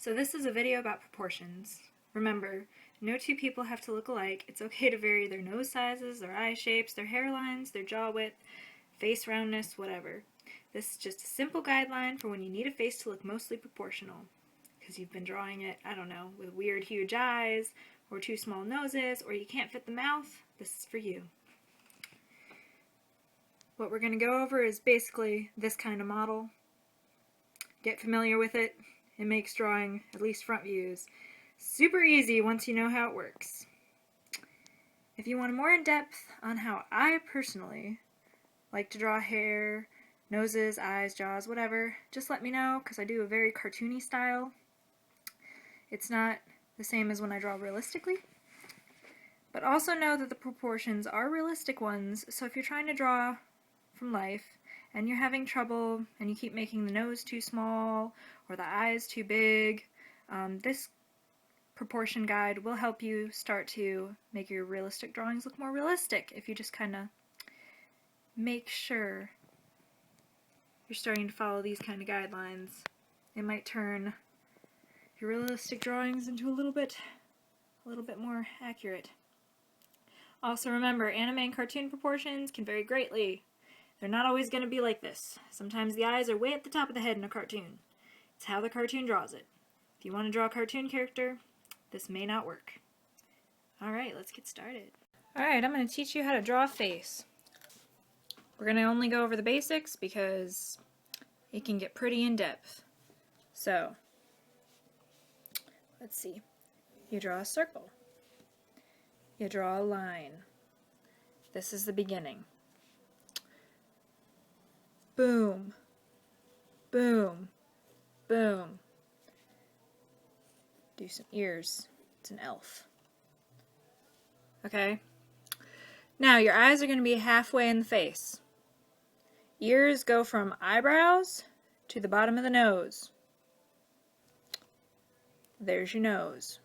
So this is a video about proportions. Remember, no two people have to look alike. It's okay to vary their nose sizes, their eye shapes, their hairlines, their jaw width, face roundness, whatever. This is just a simple guideline for when you need a face to look mostly proportional. Because you've been drawing it, I don't know, with weird huge eyes, or too small noses, or you can't fit the mouth. This is for you. What we're going to go over is basically this kind of model. Get familiar with it. It makes drawing, at least front views, super easy once you know how it works. If you want more in depth on how I personally like to draw hair, noses, eyes, jaws, whatever, just let me know, because I do a very cartoony style. It's not the same as when I draw realistically. But also know that the proportions are realistic ones, so if you're trying to draw from life and you're having trouble and you keep making the nose too small or the eyes too big, this proportion guide will help you start to make your realistic drawings look more realistic if you just kind of make sure you're starting to follow these kind of guidelines. It might turn your realistic drawings into a little bit more accurate. Also remember, anime and cartoon proportions can vary greatly. They're not always going to be like this. Sometimes the eyes are way at the top of the head in a cartoon. It's how the cartoon draws it. If you want to draw a cartoon character, this may not work. Alright, let's get started. Alright, I'm going to teach you how to draw a face. We're going to only go over the basics because it can get pretty in-depth. So, let's see. You draw a circle. You draw a line. This is the beginning. Boom, boom, boom. Do some ears. It's an elf. Okay? Now your eyes are going to be halfway in the face. Ears go from eyebrows to the bottom of the nose. There's your nose.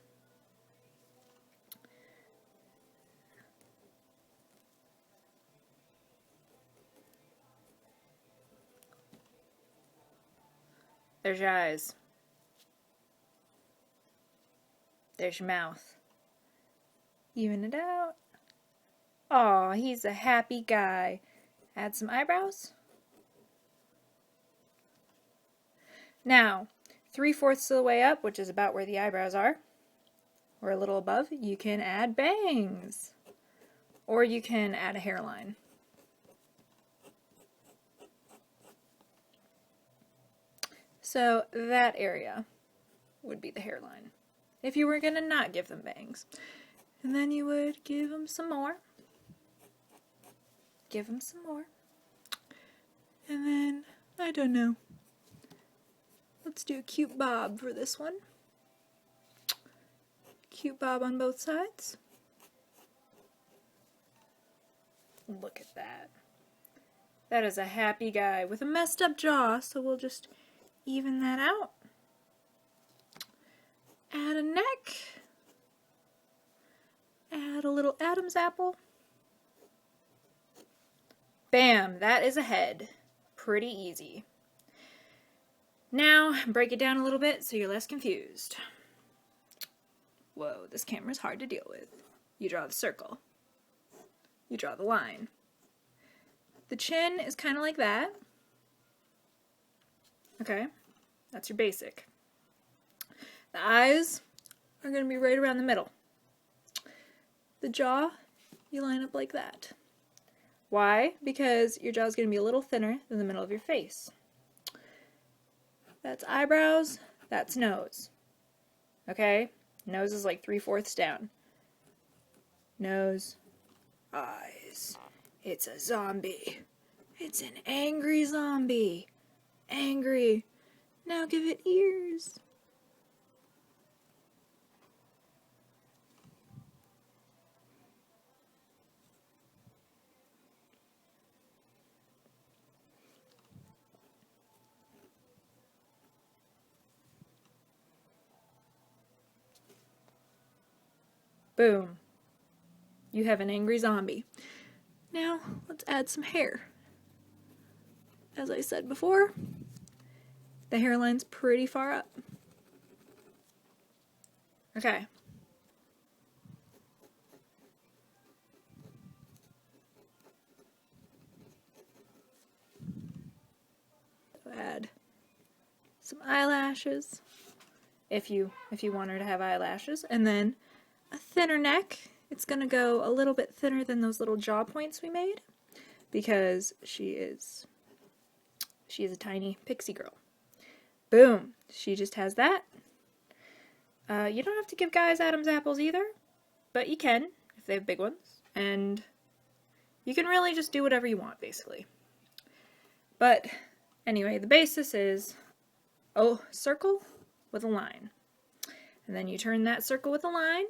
There's your eyes. There's your mouth. Even it out. Aw, he's a happy guy. Add some eyebrows. Now, 3/4 of the way up, which is about where the eyebrows are, or a little above, you can add bangs. Or you can add a hairline. So that area would be the hairline. If you were going to not give them bangs. And then you would give them some more. Give them some more. And then, I don't know. Let's do a cute bob for this one. Cute bob on both sides. Look at that. That is a happy guy with a messed up jaw, so we'll just even that out. Add a neck. Add a little Adam's apple. Bam, that is a head. Pretty easy. Now, break it down a little bit so you're less confused. Whoa, this camera's hard to deal with. You draw the circle. You draw the line. The chin is kind of like that. Okay, that's your basic. The eyes are going to be right around the middle. The jaw, you line up like that. Why? Because your jaw is going to be a little thinner than the middle of your face. That's eyebrows, that's nose. Okay? Nose is like 3/4 down. Nose, eyes. It's a zombie. It's an angry zombie. Angry. Now give it ears. Boom. You have an angry zombie. Now, let's add some hair. As I said before, the hairline's pretty far up. Okay. Add some eyelashes if you want her to have eyelashes, and then a thinner neck. It's going to go a little bit thinner than those little jaw points we made because she is a tiny pixie girl. Boom. She just has that. You don't have to give guys Adam's apples either, but you can if they have big ones, and you can really just do whatever you want, basically. But anyway, the basis is circle with a line. And then you turn that circle with a line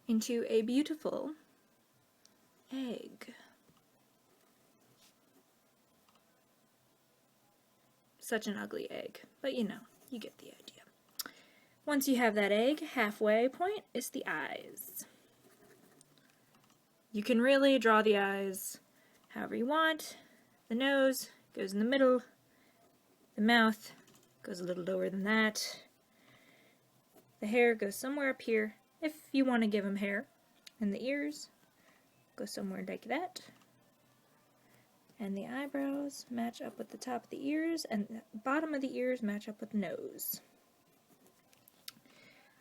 into a beautiful egg. Such an ugly egg, but you know, you get the idea. Once you have that egg, halfway point is the eyes. You can really draw the eyes however you want. The nose goes in the middle. The mouth goes a little lower than that. The hair goes somewhere up here if you want to give them hair. And the ears go somewhere like that. And the eyebrows match up with the top of the ears, and the bottom of the ears match up with the nose.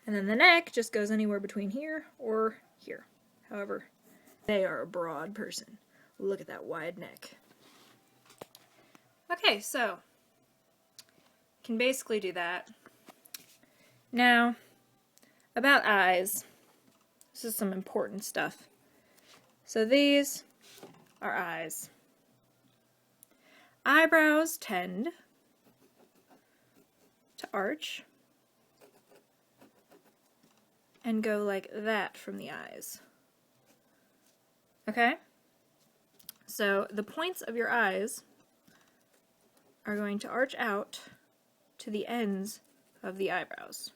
And then the neck just goes anywhere between here or here. However, they are a broad person. Look at that wide neck. Okay, so can basically do that. Now, about eyes. This is some important stuff. So these are eyes. Eyebrows tend to arch and go like that from the eyes. Okay? So the points of your eyes are going to arch out to the ends of the eyebrows.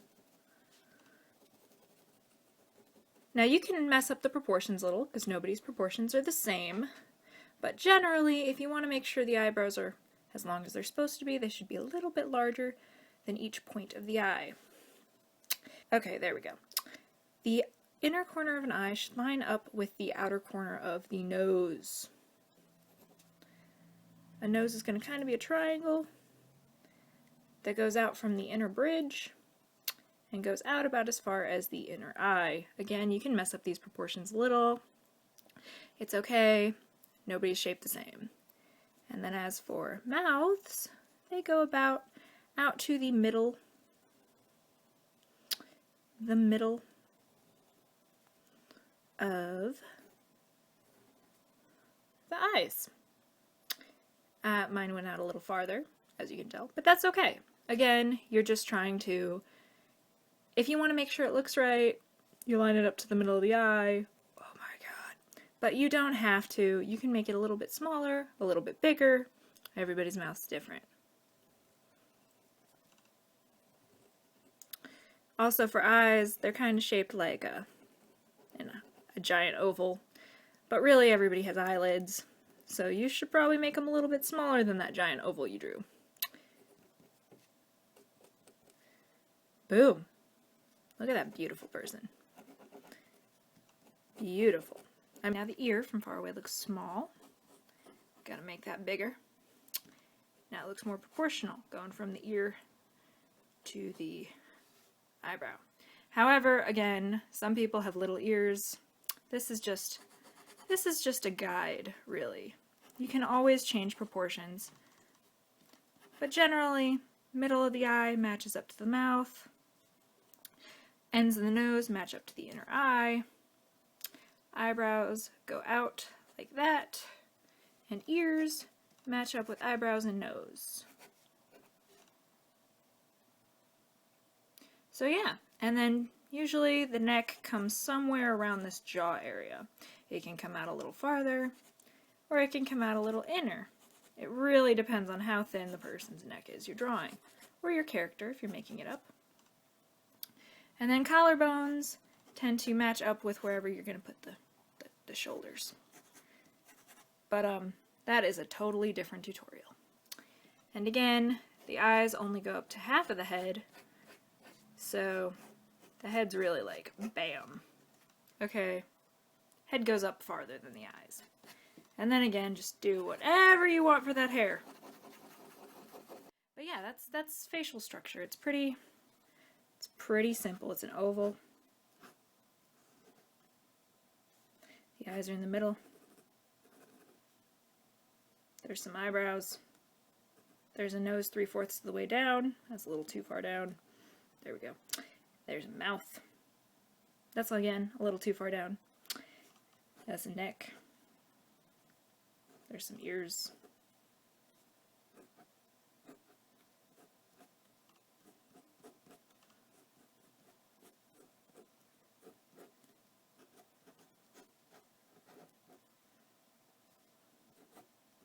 Now you can mess up the proportions a little because nobody's proportions are the same, but generally if you want to make sure the eyebrows are as long as they're supposed to be, they should be a little bit larger than each point of the eye. Okay, there we go. The inner corner of an eye should line up with the outer corner of the nose. A nose is going to kind of be a triangle that goes out from the inner bridge and goes out about as far as the inner eye. Again, you can mess up these proportions a little. It's okay. Nobody's shaped the same. And then as for mouths, they go about out to the middle of the eyes. Mine went out a little farther, as you can tell, but that's okay. Again, you're just trying to, if you want to make sure it looks right, you line it up to the middle of the eye. Oh my god. But you don't have to. You can make it a little bit smaller, a little bit bigger. Everybody's mouth's different. Also for eyes, they're kind of shaped like a giant oval, but really everybody has eyelids, so you should probably make them a little bit smaller than that giant oval you drew. Boom. Look at that beautiful person. Beautiful. Now the ear from far away looks small. Gotta make that bigger. Now it looks more proportional, going from the ear to the eyebrow. However, again, some people have little ears. This is just a guide, really. You can always change proportions. But generally, middle of the eye matches up to the mouth. Ends of the nose match up to the inner eye. Eyebrows go out like that. And ears match up with eyebrows and nose. So yeah, and then usually the neck comes somewhere around this jaw area. It can come out a little farther, or it can come out a little inner. It really depends on how thin the person's neck is you're drawing, or your character if you're making it up. And then collarbones tend to match up with wherever you're going to put the shoulders. But that is a totally different tutorial. And again, the eyes only go up to half of the head, So the head's really like, bam. Okay, head goes up farther than the eyes. And then again, just do whatever you want for that hair. But yeah, that's facial structure. It's pretty simple. It's an oval. The eyes are in the middle. There's some eyebrows. There's a nose 3/4 of the way down. That's a little too far down. There we go. There's a mouth. That's again a little too far down. That's a neck. There's some ears.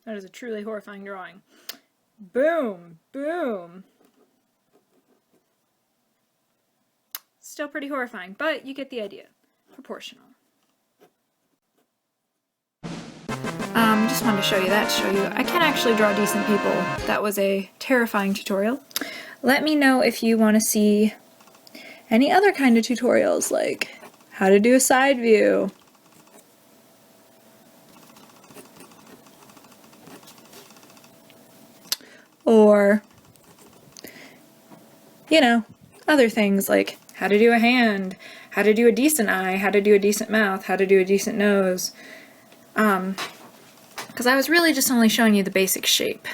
That is a truly horrifying drawing. Boom! Boom! Still pretty horrifying, but you get the idea. Proportional. Just wanted to show you that, to show you I can actually draw decent people. That was a terrifying tutorial. Let me know if you want to see any other kind of tutorials, like how to do a side view, or, you know, other things like how to do a hand, how to do a decent eye, how to do a decent mouth, how to do a decent nose. Because I was really just only showing you the basic shape,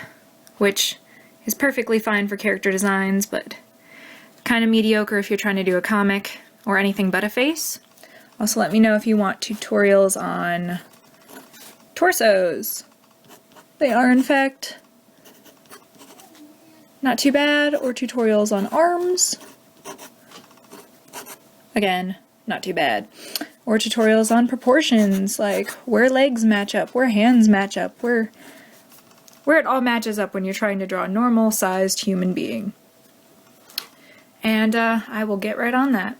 which is perfectly fine for character designs, but kind of mediocre if you're trying to do a comic or anything but a face. Also, let me know if you want tutorials on torsos. They are, in fact, not too bad, or tutorials on arms. Again, not too bad. Or tutorials on proportions, like where legs match up, where hands match up, where it all matches up when you're trying to draw a normal-sized human being. And I will get right on that.